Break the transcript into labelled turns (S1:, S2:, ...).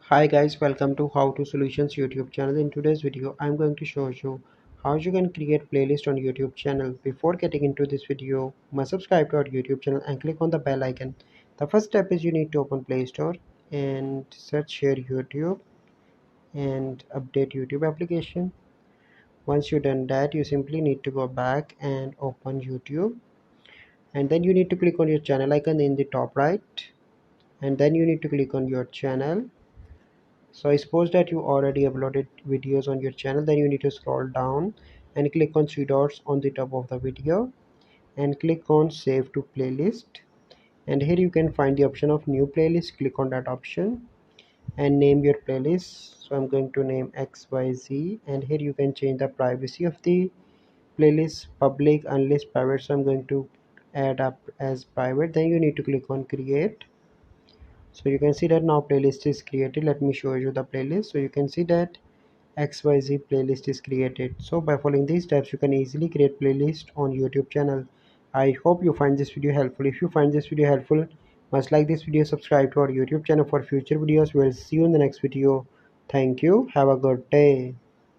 S1: Hi guys, welcome to How to Solutions YouTube channel. In today's video, I'm going to show you how you can create playlist on YouTube channel. Before getting into this video, must subscribe to our YouTube channel and click on the bell icon. The first step is you need to open Play Store and search here YouTube and update YouTube application. Once you've done that, you simply need to go back and open YouTube, and then you need to click on your channel icon in the top right, and then you need to click on your channel. So I suppose that you already uploaded videos on your channel. Then you need to scroll down and click on three dots on the top of the video and click on save to playlist, and here you can find the option of new playlist. Click on that option and name your playlist. So I'm going to name XYZ, and here you can change the privacy of the playlist, public unless private. So I'm going to add up as private. Then you need to click on create. So you can see that now playlist is created. Let me show you the playlist. So you can see that XYZ playlist is created. So by following these steps, you can easily create playlist on YouTube channel. I hope you find this video helpful. If you find this video helpful, must like this video, subscribe to our YouTube channel for future videos. We'll see you in the next video. Thank you. Have a good day.